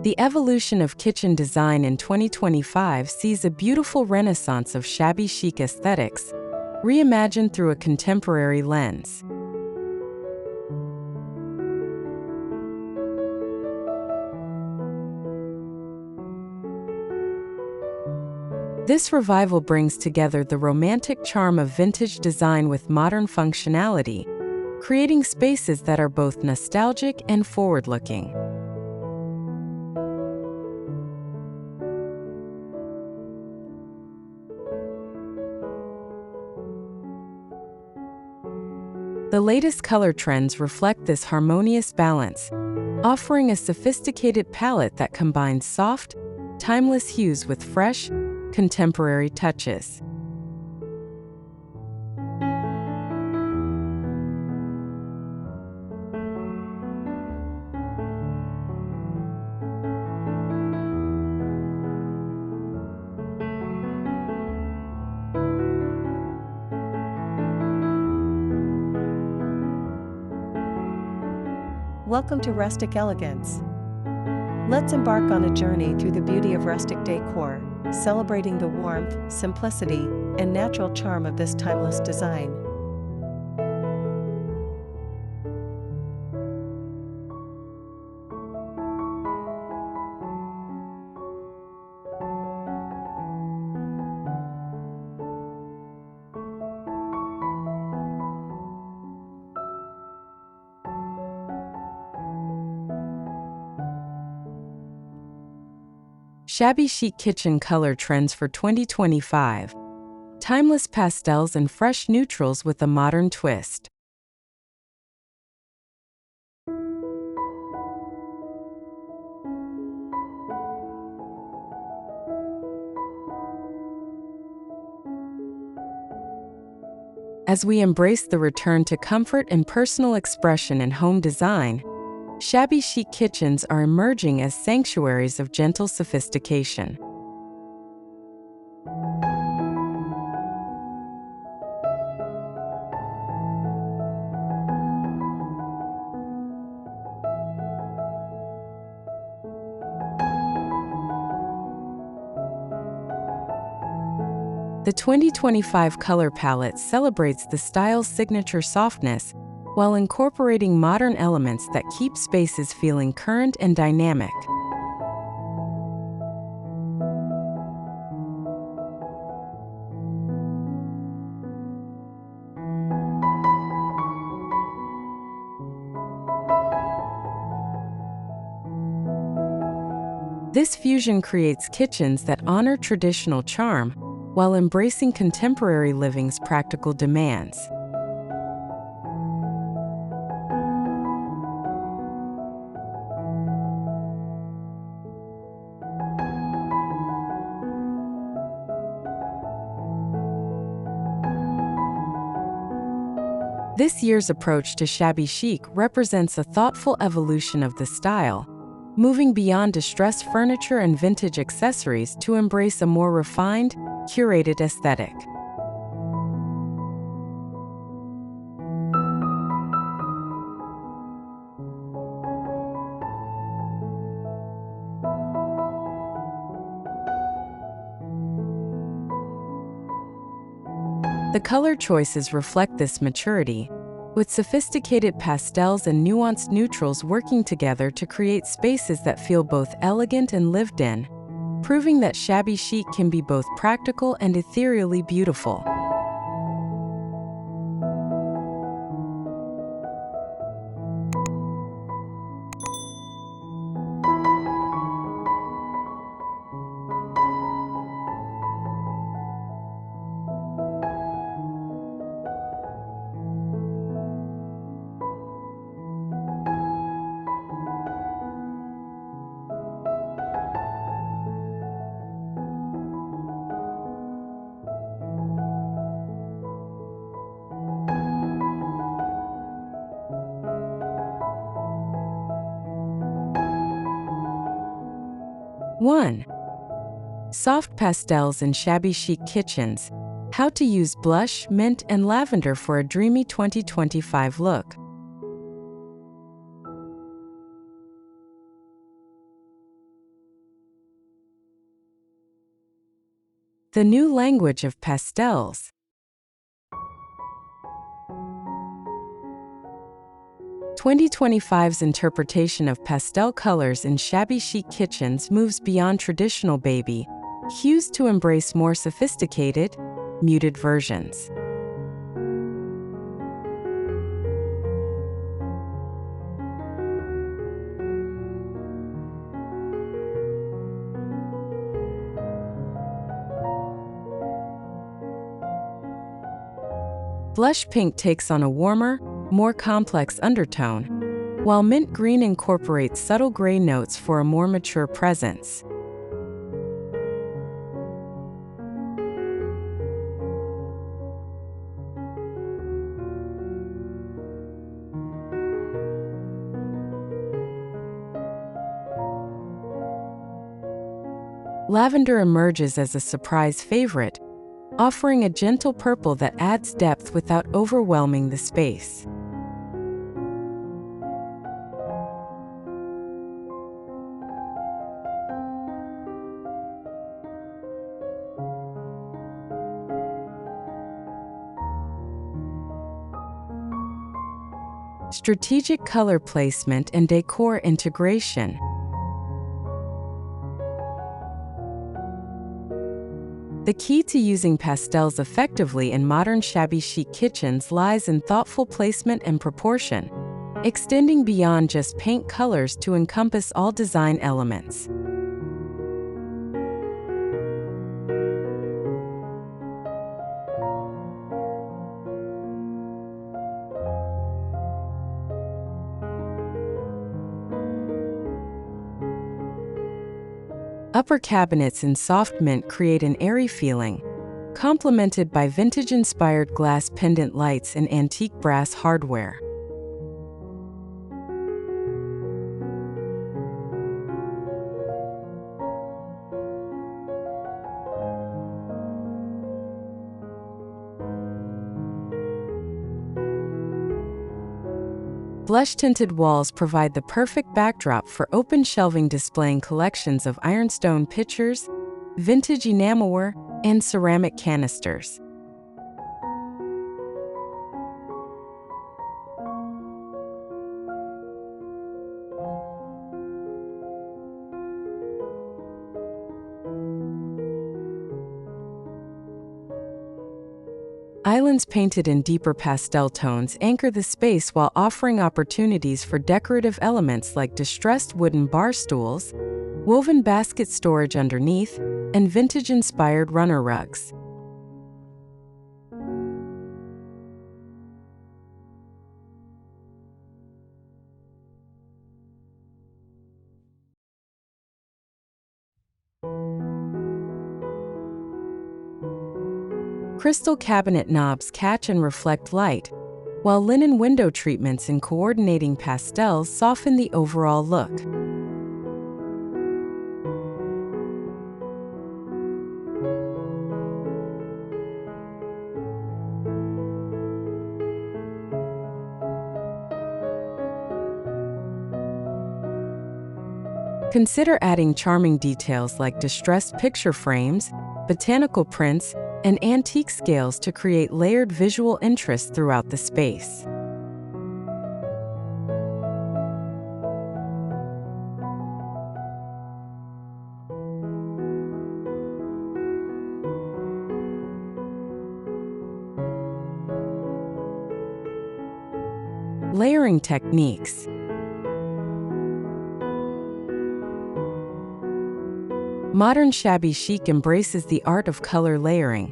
The evolution of kitchen design in 2025 sees a beautiful renaissance of shabby chic aesthetics, reimagined through a contemporary lens. This revival brings together the romantic charm of vintage design with modern functionality, creating spaces that are both nostalgic and forward-looking. The latest color trends reflect this harmonious balance, offering a sophisticated palette that combines soft, timeless hues with fresh, contemporary touches. Welcome to Rustic Elegance. Let's embark on a journey through the beauty of rustic decor, celebrating the warmth, simplicity, and natural charm of this timeless design. Shabby chic kitchen color trends for 2025. Timeless pastels and fresh neutrals with a modern twist. As we embrace the return to comfort and personal expression in home design, shabby chic kitchens are emerging as sanctuaries of gentle sophistication. The 2025 color palette celebrates the style's signature softness, while incorporating modern elements that keep spaces feeling current and dynamic. This fusion creates kitchens that honor traditional charm while embracing contemporary living's practical demands. This year's approach to shabby chic represents a thoughtful evolution of the style, moving beyond distressed furniture and vintage accessories to embrace a more refined, curated aesthetic. The color choices reflect this maturity, with sophisticated pastels and nuanced neutrals working together to create spaces that feel both elegant and lived in, proving that shabby chic can be both practical and ethereally beautiful. One. Soft pastels in shabby chic kitchens. How to use blush, mint, and lavender for a dreamy 2025 look. The new language of pastels. 2025's interpretation of pastel colors in shabby chic kitchens moves beyond traditional baby hues to embrace more sophisticated, muted versions. Blush pink takes on a warmer, more complex undertone, while mint green incorporates subtle gray notes for a more mature presence. Lavender emerges as a surprise favorite, offering a gentle purple that adds depth without overwhelming the space. Strategic color placement and decor integration. The key to using pastels effectively in modern shabby chic kitchens lies in thoughtful placement and proportion, extending beyond just paint colors to encompass all design elements. Upper cabinets in soft mint create an airy feeling, complemented by vintage-inspired glass pendant lights and antique brass hardware. Blush-tinted walls provide the perfect backdrop for open shelving displaying collections of ironstone pitchers, vintage enamelware, and ceramic canisters. Islands painted in deeper pastel tones anchor the space while offering opportunities for decorative elements like distressed wooden bar stools, woven basket storage underneath, and vintage-inspired runner rugs. Crystal cabinet knobs catch and reflect light, while linen window treatments and coordinating pastels soften the overall look. Consider adding charming details like distressed picture frames, botanical prints, and antique scales to create layered visual interest throughout the space. Layering techniques. Modern shabby chic embraces the art of color layering,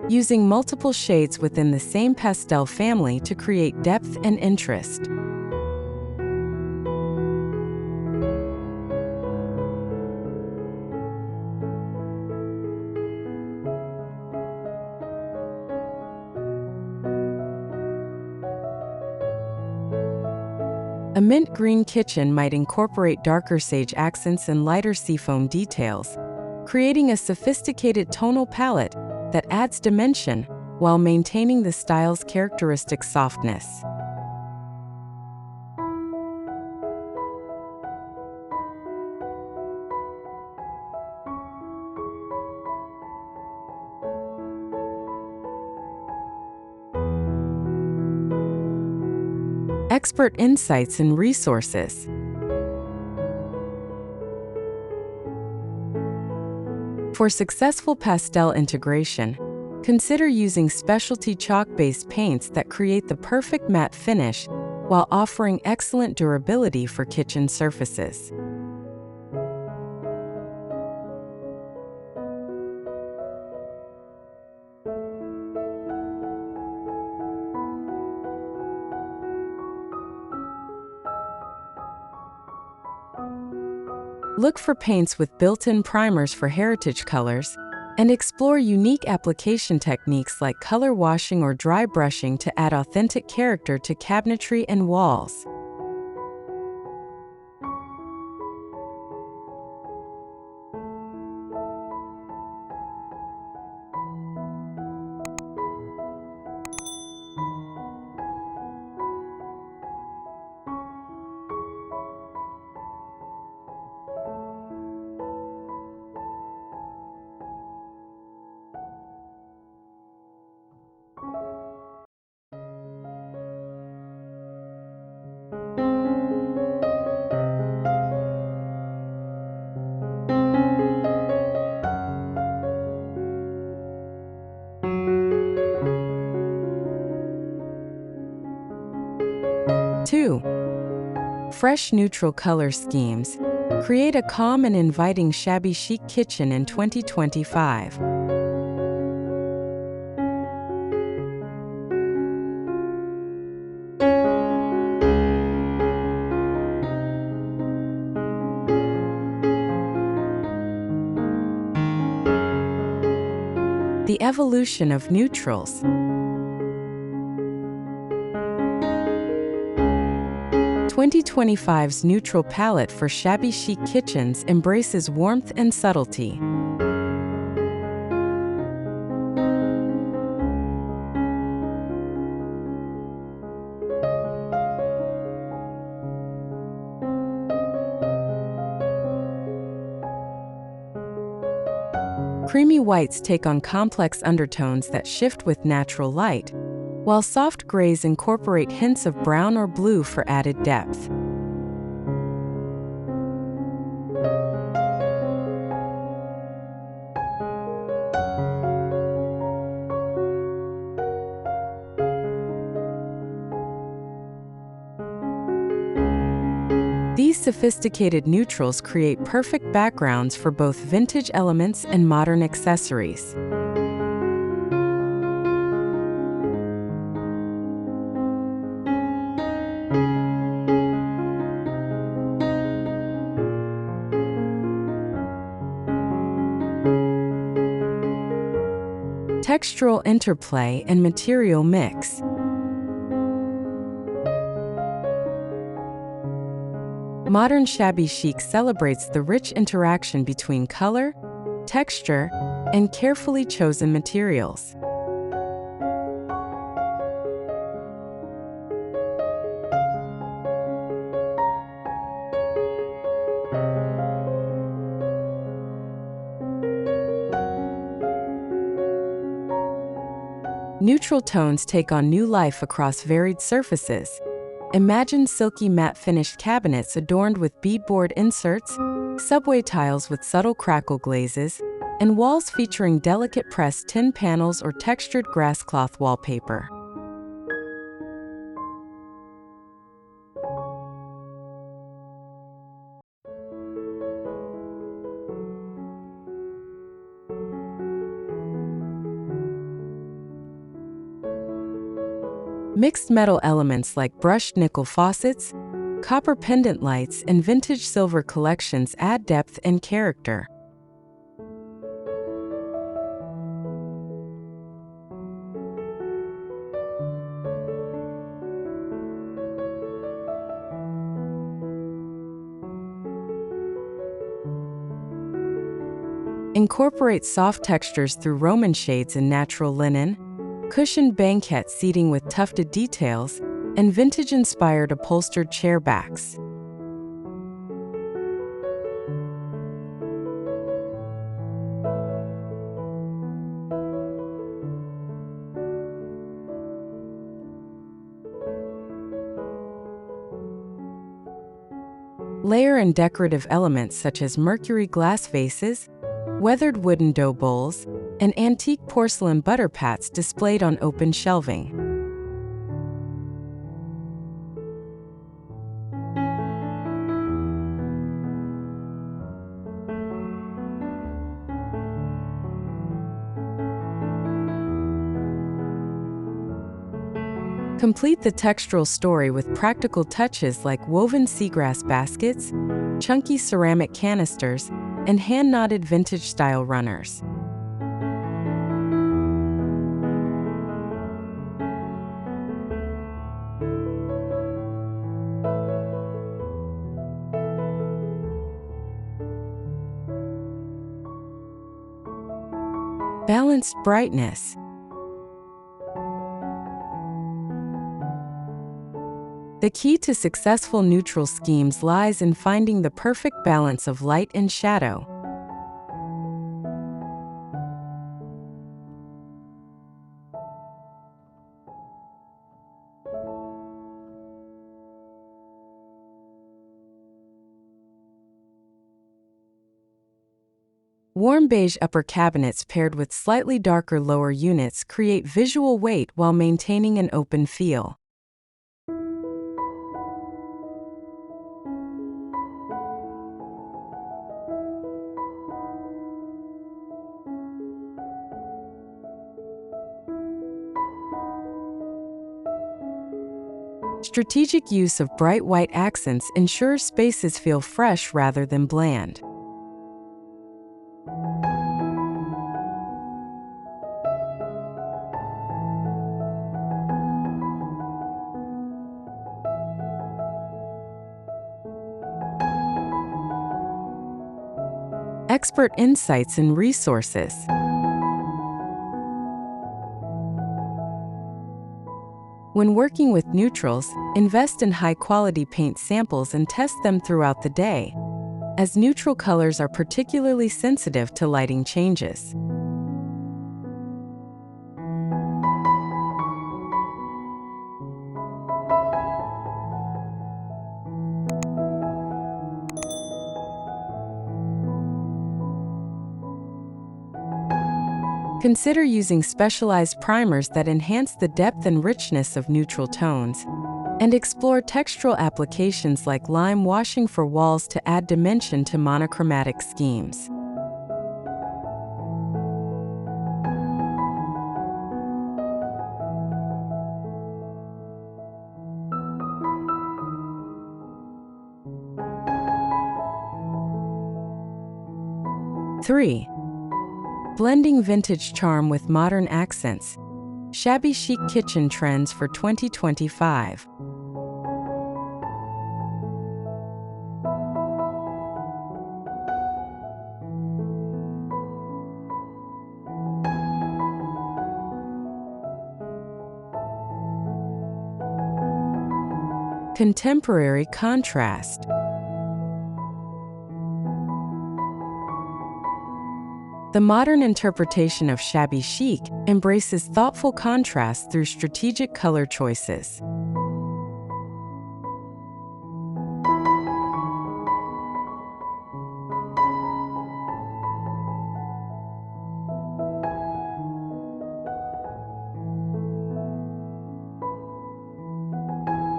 using multiple shades within the same pastel family to create depth and interest. A mint green kitchen might incorporate darker sage accents and lighter seafoam details, creating a sophisticated tonal palette that adds dimension while maintaining the style's characteristic softness. expert insights and resources. For successful pastel integration, consider using specialty chalk-based paints that create the perfect matte finish while offering excellent durability for kitchen surfaces. Look for paints with built-in primers for heritage colors, and explore unique application techniques like color washing or dry brushing to add authentic character to cabinetry and walls. Two, fresh neutral color schemes. Create a calm and inviting shabby chic kitchen in 2025. The evolution of neutrals. 2025's neutral palette for shabby chic kitchens embraces warmth and subtlety. Creamy whites take on complex undertones that shift with natural light, while soft grays incorporate hints of brown or blue for added depth. These sophisticated neutrals create perfect backgrounds for both vintage elements and modern accessories. Textural interplay and material mix. Modern shabby chic celebrates the rich interaction between color, texture, and carefully chosen materials. Neutral tones take on new life across varied surfaces. Imagine silky matte finished cabinets adorned with beadboard inserts, subway tiles with subtle crackle glazes, and walls featuring delicate pressed tin panels or textured grass cloth wallpaper. Mixed metal elements like brushed nickel faucets, copper pendant lights, and vintage silver collections add depth and character. Incorporate soft textures through Roman shades and natural linen, cushioned banquette seating with tufted details, and vintage-inspired upholstered chair backs. Layer in decorative elements such as Mercury glass vases, weathered wooden dough bowls, and antique porcelain butter pats displayed on open shelving. Complete the textural story with practical touches like woven seagrass baskets, chunky ceramic canisters, and hand-knotted vintage-style runners. Balanced brightness. The key to successful neutral schemes lies in finding the perfect balance of light and shadow. Warm beige upper cabinets paired with slightly darker lower units create visual weight while maintaining an open feel. Strategic use of bright white accents ensures spaces feel fresh rather than bland. Expert insights and resources. When working with neutrals, invest in high-quality paint samples and test them throughout the day, as neutral colors are particularly sensitive to lighting changes. Consider using specialized primers that enhance the depth and richness of neutral tones, and explore textural applications like lime washing for walls to add dimension to monochromatic schemes. Three. Blending vintage charm with modern accents. Shabby chic kitchen trends for 2025. Contemporary contrast. The modern interpretation of shabby chic embraces thoughtful contrast through strategic color choices.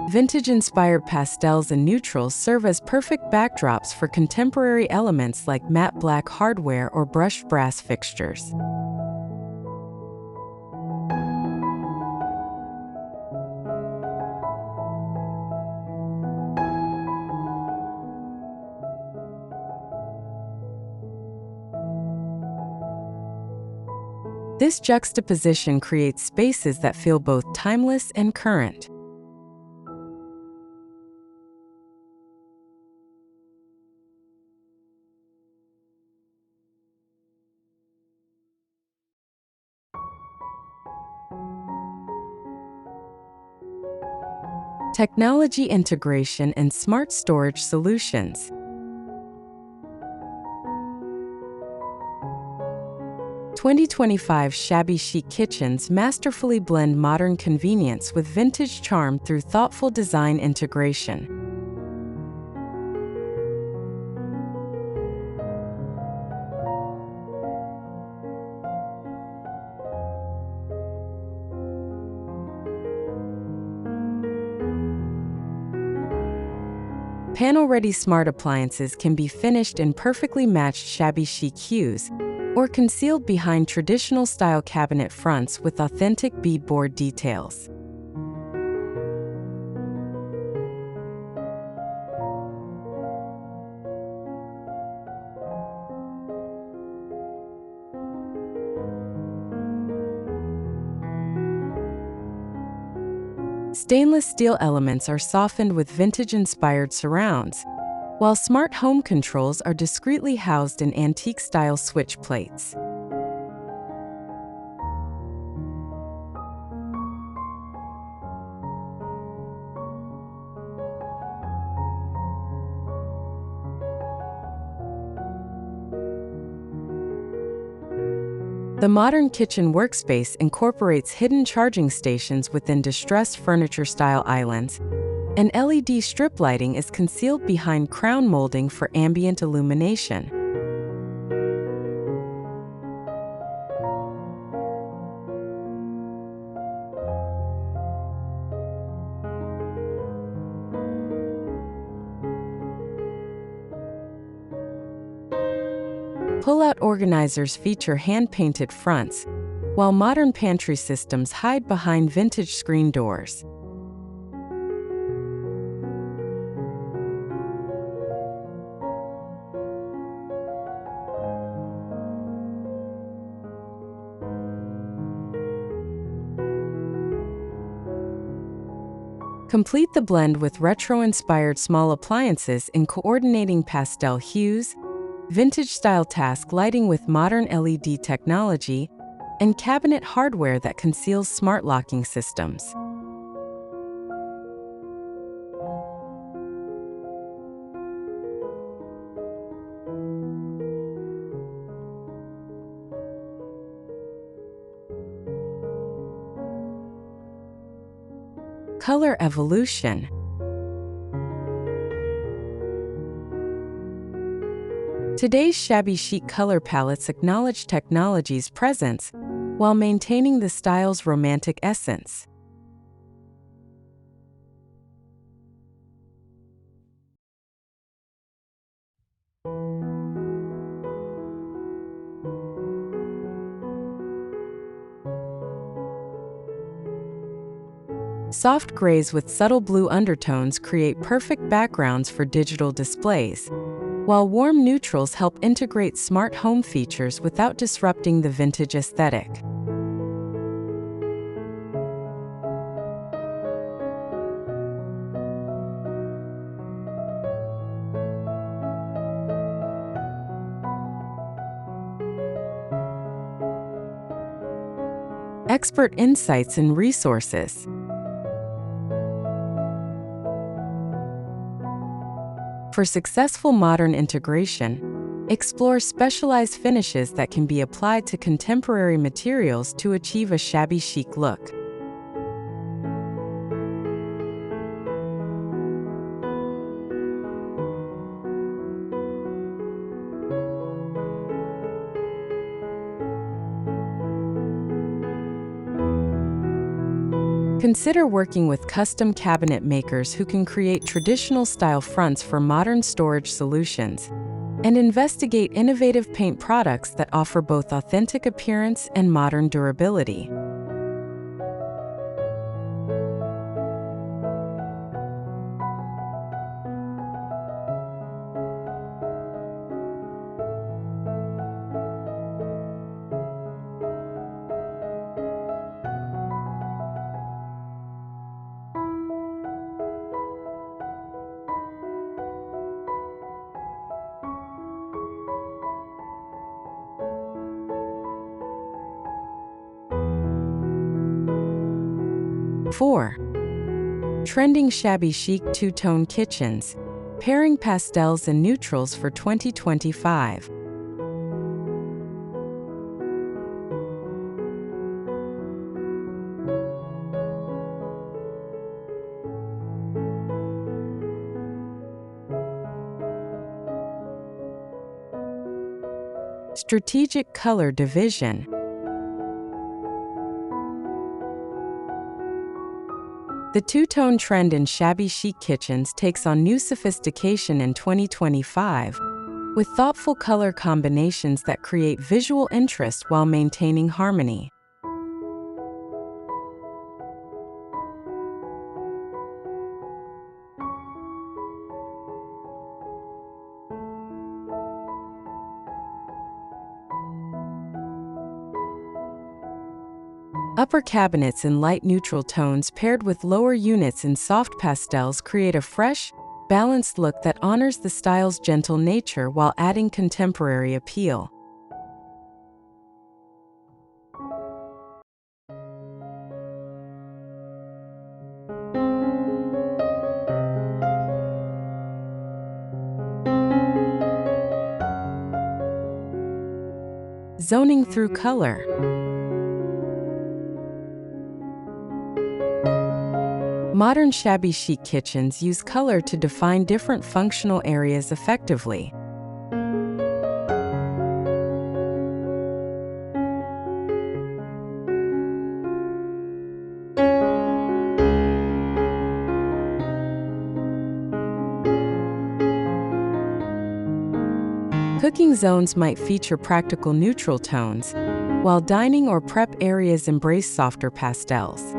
Vintage-inspired pastels and neutrals serve as perfect backdrops for contemporary elements like matte black hardware or brushed brass fixtures. This juxtaposition creates spaces that feel both timeless and current. Technology integration and smart storage solutions. "2025 Shabby Chic kitchens masterfully blend modern convenience with vintage charm through thoughtful design integration." Panel-ready smart appliances can be finished in perfectly matched shabby chic hues, or concealed behind traditional-style cabinet fronts with authentic beadboard details. Stainless steel elements are softened with vintage-inspired surrounds, while smart home controls are discreetly housed in antique-style switch plates. The modern kitchen workspace incorporates hidden charging stations within distressed furniture-style islands, and LED strip lighting is concealed behind crown molding for ambient illumination. Pull-out organizers feature hand-painted fronts, while modern pantry systems hide behind vintage screen doors. Complete the blend with retro-inspired small appliances in coordinating pastel hues, vintage-style task lighting with modern LED technology, and cabinet hardware that conceals smart locking systems. Color evolution. Today's shabby chic color palettes acknowledge technology's presence while maintaining the style's romantic essence. Soft grays with subtle blue undertones create perfect backgrounds for digital displays, while warm neutrals help integrate smart home features without disrupting the vintage aesthetic. Expert insights and resources. For successful modern integration, explore specialized finishes that can be applied to contemporary materials to achieve a shabby chic look. Consider working with custom cabinet makers who can create traditional-style fronts for modern storage solutions, and investigate innovative paint products that offer both authentic appearance and modern durability. Four. Trending shabby chic two-tone kitchens, pairing pastels and neutrals for 2025. Strategic color division. The two-tone trend in shabby chic kitchens takes on new sophistication in 2025, with thoughtful color combinations that create visual interest while maintaining harmony. Upper cabinets in light neutral tones paired with lower units in soft pastels create a fresh, balanced look that honors the style's gentle nature while adding contemporary appeal. Zoning through color. Modern shabby chic kitchens use color to define different functional areas effectively. Cooking zones might feature practical neutral tones, while dining or prep areas embrace softer pastels.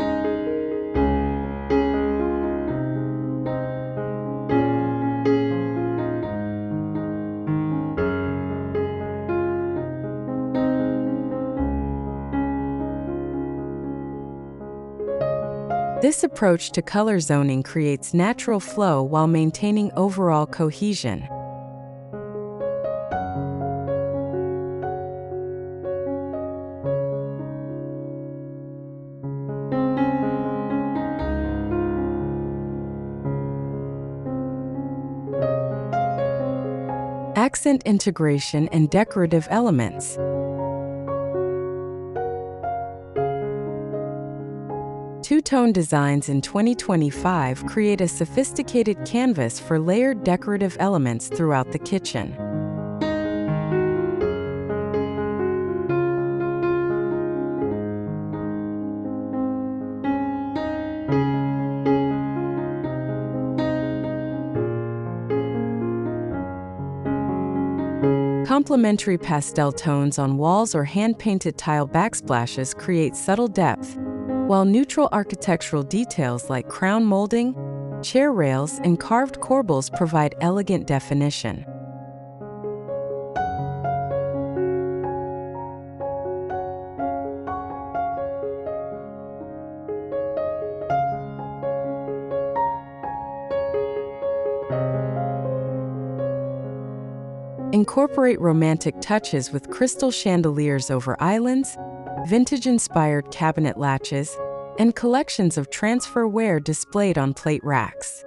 This approach to color zoning creates natural flow while maintaining overall cohesion. Accent integration and decorative elements. Two-tone designs in 2025 create a sophisticated canvas for layered decorative elements throughout the kitchen. Complementary pastel tones on walls or hand-painted tile backsplashes create subtle depth, while neutral architectural details like crown molding, chair rails, and carved corbels provide elegant definition. Incorporate romantic touches with crystal chandeliers over islands, vintage-inspired cabinet latches, and collections of transferware displayed on plate racks.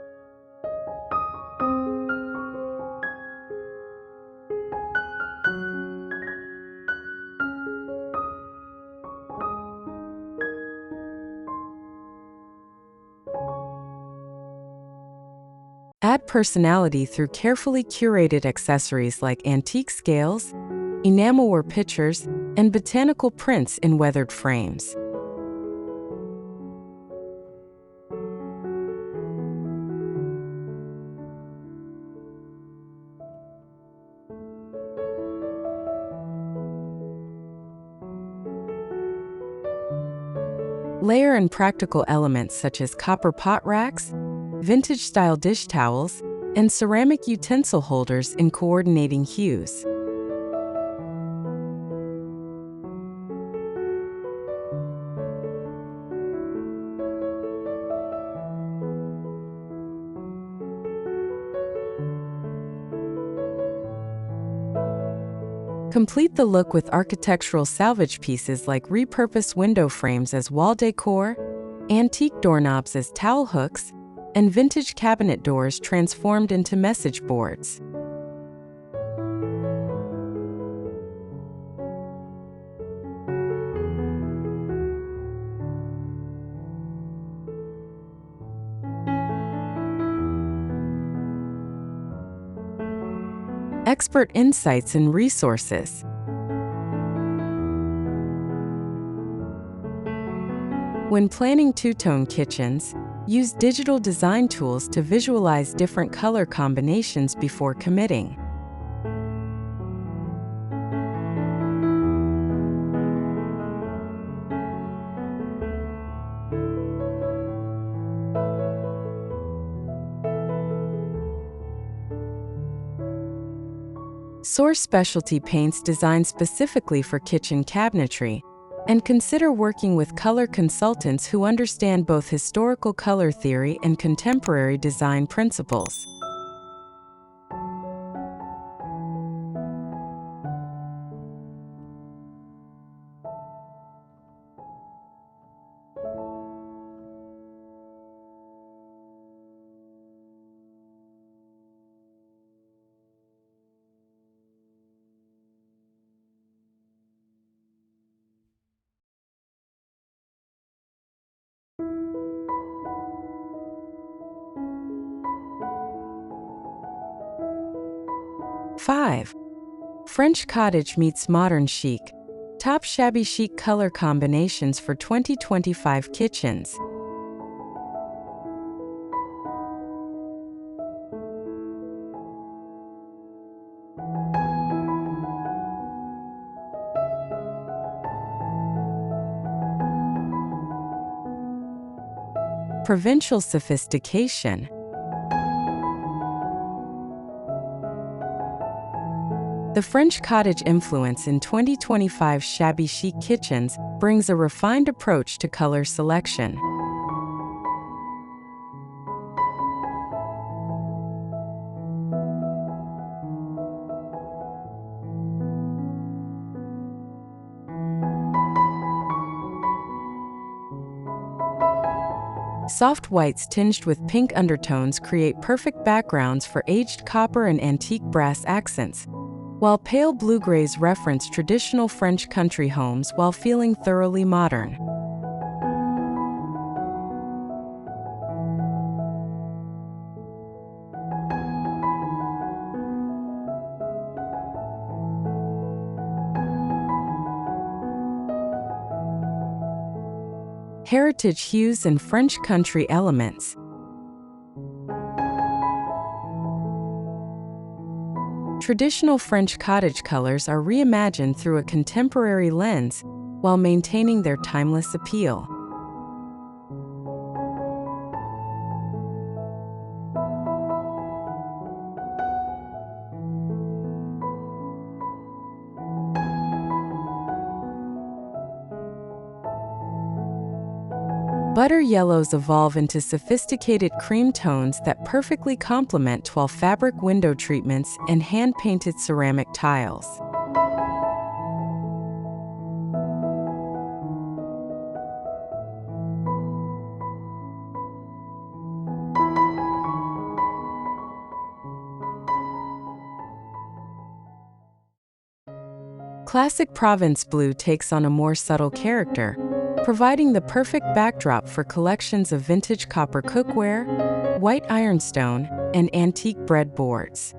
Add personality through carefully curated accessories like antique scales, enamelware pictures, and botanical prints in weathered frames. Layer in practical elements such as copper pot racks, vintage-style dish towels, and ceramic utensil holders in coordinating hues. Complete the look with architectural salvage pieces like repurposed window frames as wall decor, antique doorknobs as towel hooks, and vintage cabinet doors transformed into message boards. Expert insights and resources. When planning two-tone kitchens, Use digital design tools to visualize different color combinations before committing. Source specialty paints designed specifically for kitchen cabinetry, and consider working with color consultants who understand both historical color theory and contemporary design principles. Five. French cottage meets modern chic. Top shabby chic color combinations for 2025 kitchens. Provincial sophistication. The French cottage influence in 2025 shabby chic kitchens brings a refined approach to color selection. Soft whites tinged with pink undertones create perfect backgrounds for aged copper and antique brass accents, while pale blue-grays reference traditional French country homes while feeling thoroughly modern. Heritage hues and French country elements. Traditional French cottage colors are reimagined through a contemporary lens while maintaining their timeless appeal. Butter yellows evolve into sophisticated cream tones that perfectly complement 12 fabric window treatments and hand-painted ceramic tiles. Classic Provence blue takes on a more subtle character, providing the perfect backdrop for collections of vintage copper cookware, white ironstone, and antique breadboards.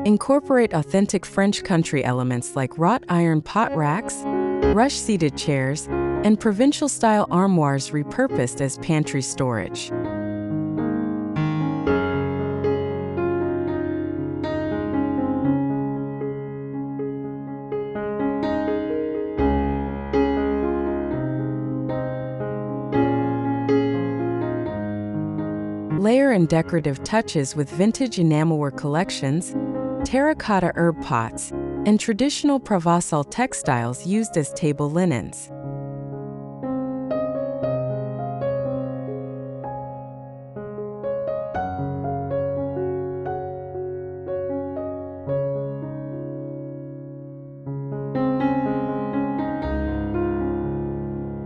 Incorporate authentic French country elements like wrought iron pot racks, rush-seated chairs, and provincial-style armoires repurposed as pantry storage. Layer and decorative touches with vintage enamelware collections, terracotta herb pots, and traditional Provençal textiles used as table linens.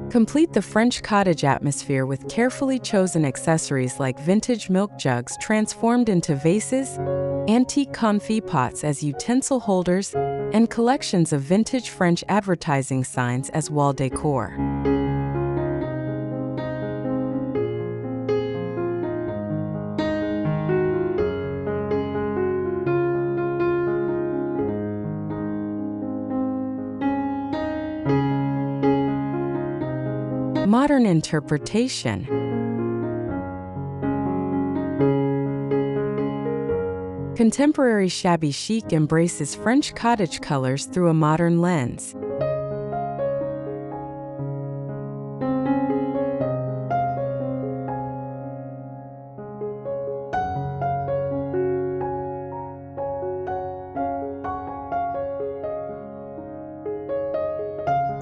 Complete the French cottage atmosphere with carefully chosen accessories like vintage milk jugs transformed into vases, antique confit pots as utensil holders, and collections of vintage French advertising signs as wall decor. modern interpretation. Contemporary shabby chic embraces French cottage colors through a modern lens.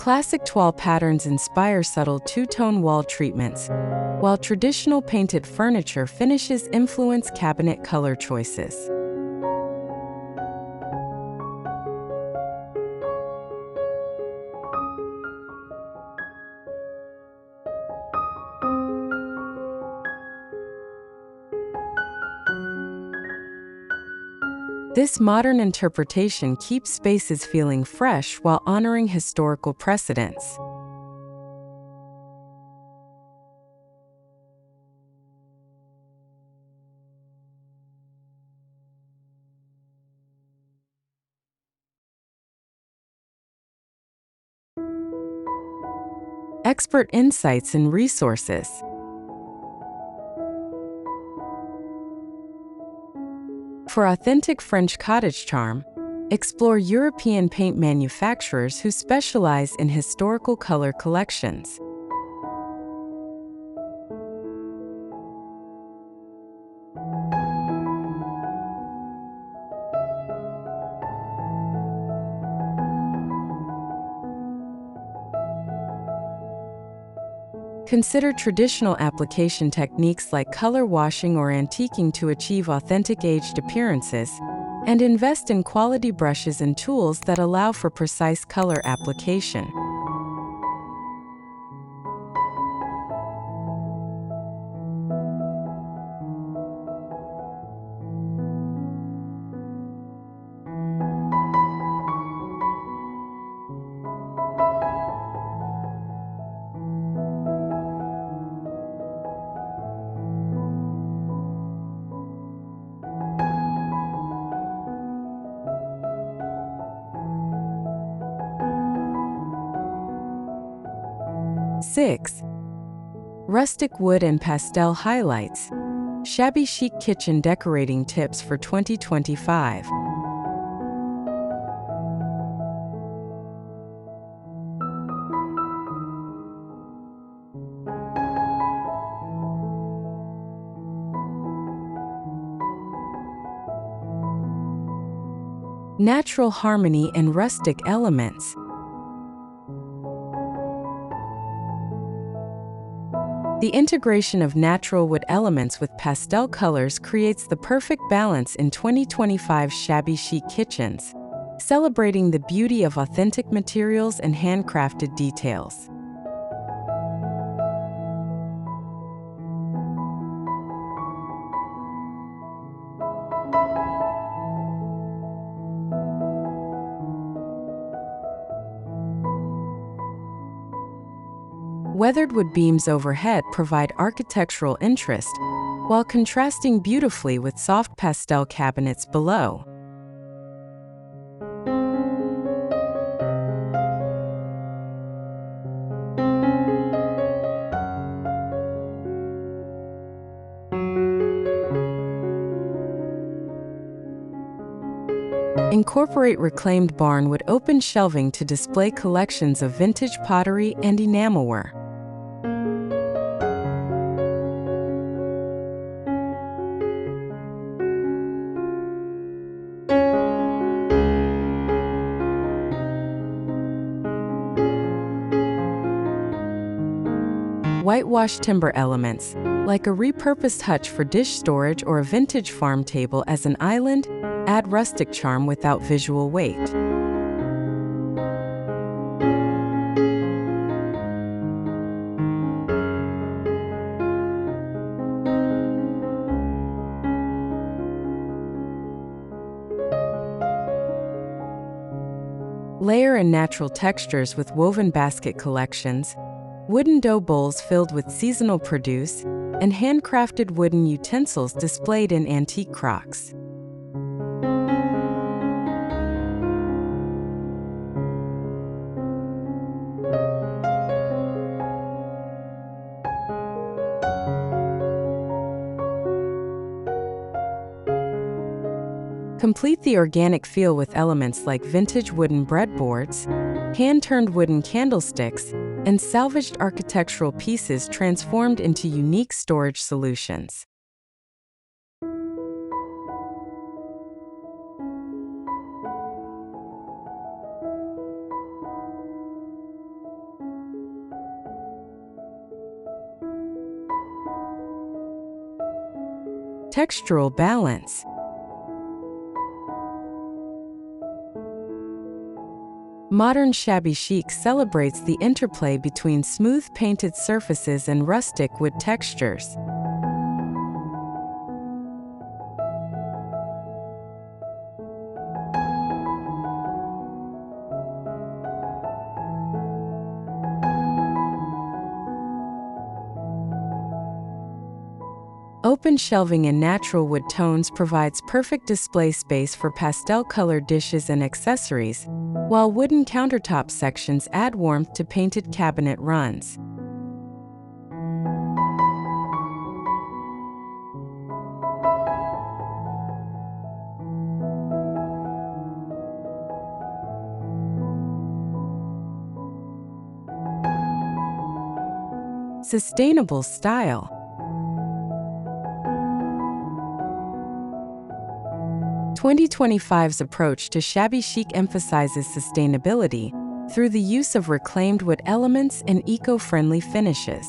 Classic toile patterns inspire subtle two-tone wall treatments, while traditional painted furniture finishes influence cabinet color choices. This modern interpretation keeps spaces feeling fresh while honoring historical precedents. Expert insights and resources. For authentic French cottage charm, explore European paint manufacturers who specialize in historical color collections. Consider traditional application techniques like color washing or antiquing to achieve authentic aged appearances, and invest in quality brushes and tools that allow for precise color application. Six. Rustic wood and pastel highlights. Shabby chic kitchen decorating tips for 2025. Natural harmony and rustic elements. The integration of natural wood elements with pastel colors creates the perfect balance in 2025 shabby chic kitchens, celebrating the beauty of authentic materials and handcrafted details. Weathered wood beams overhead provide architectural interest, while contrasting beautifully with soft pastel cabinets below. Incorporate reclaimed barnwood open shelving to display collections of vintage pottery and enamelware. Whitewash timber elements, like a repurposed hutch for dish storage or a vintage farm table as an island, add rustic charm without visual weight. Layer in natural textures with woven basket collections, wooden dough bowls filled with seasonal produce, and handcrafted wooden utensils displayed in antique crocks. Complete the organic feel with elements like vintage wooden breadboards, hand-turned wooden candlesticks, and salvaged architectural pieces transformed into unique storage solutions. Textural balance. Modern Shabby Chic celebrates the interplay between smooth painted surfaces and rustic wood textures. Open shelving in natural wood tones provides perfect display space for pastel-colored dishes and accessories, while wooden countertop sections add warmth to painted cabinet runs. Sustainable style. 2025's approach to shabby chic emphasizes sustainability through the use of reclaimed wood elements and eco-friendly finishes.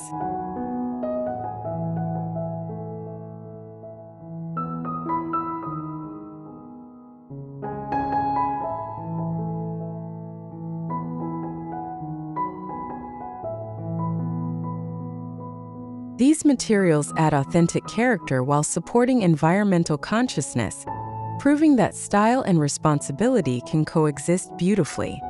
These materials add authentic character while supporting environmental consciousness, proving that style and responsibility can coexist beautifully.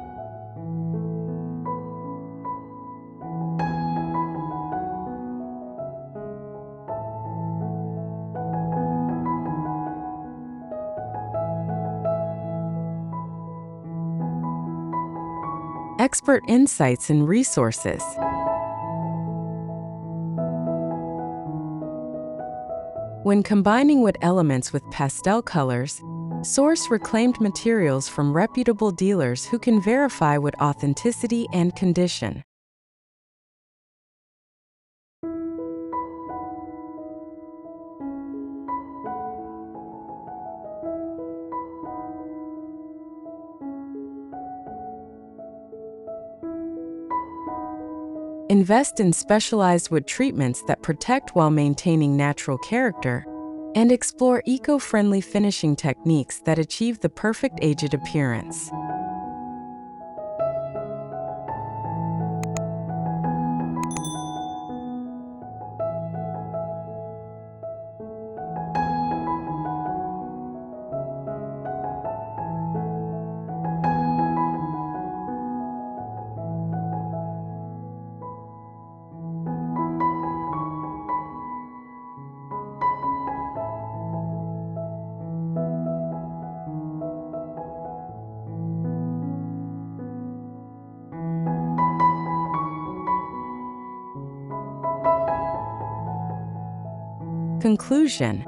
Expert insights and resources. When combining wood elements with pastel colors, source reclaimed materials from reputable dealers who can verify wood authenticity and condition. Invest in specialized wood treatments that protect while maintaining natural character, and explore eco-friendly finishing techniques that achieve the perfect aged appearance. Conclusion.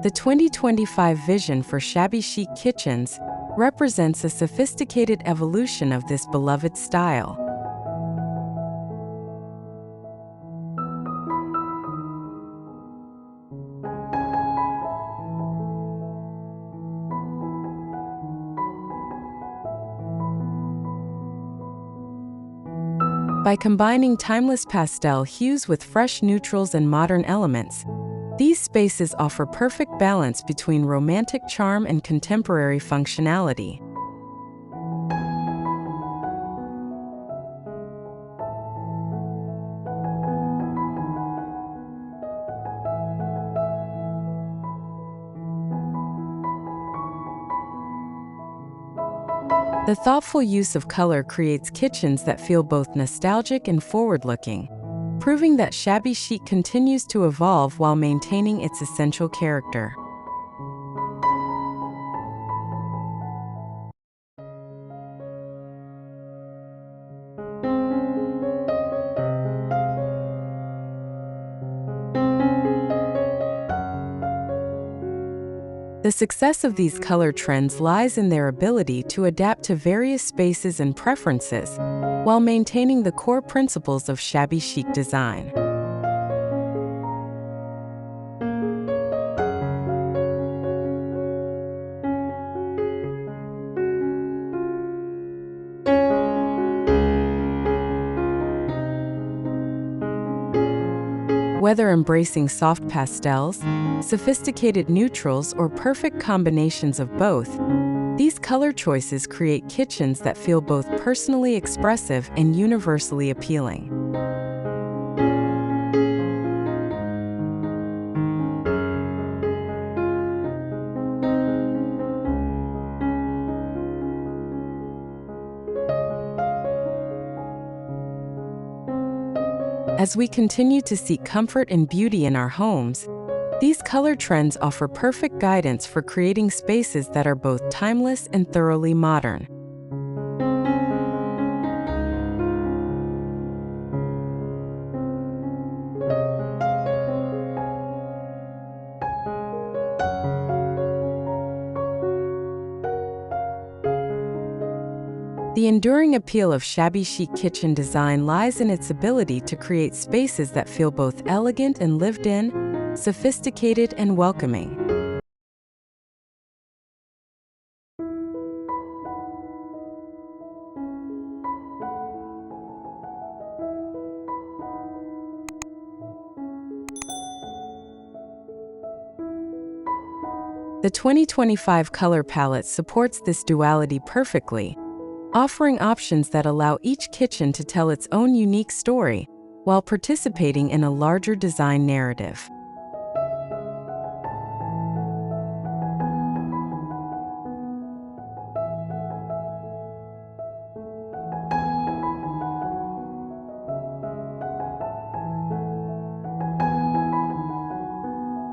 The 2025 vision for shabby chic kitchens represents a sophisticated evolution of this beloved style. By combining timeless pastel hues with fresh neutrals and modern elements, these spaces offer perfect balance between romantic charm and contemporary functionality. The thoughtful use of color creates kitchens that feel both nostalgic and forward-looking, proving that shabby chic continues to evolve while maintaining its essential character. The success of these color trends lies in their ability to adapt to various spaces and preferences, while maintaining the core principles of shabby chic design. Whether embracing soft pastels, sophisticated neutrals, or perfect combinations of both, these color choices create kitchens that feel both personally expressive and universally appealing. As we continue to seek comfort and beauty in our homes, these color trends offer perfect guidance for creating spaces that are both timeless and thoroughly modern. The enduring appeal of shabby chic kitchen design lies in its ability to create spaces that feel both elegant and lived in, sophisticated and welcoming. The 2025 color palette supports this duality perfectly, offering options that allow each kitchen to tell its own unique story while participating in a larger design narrative.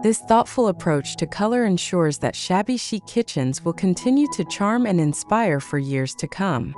This thoughtful approach to color ensures that shabby chic kitchens will continue to charm and inspire for years to come.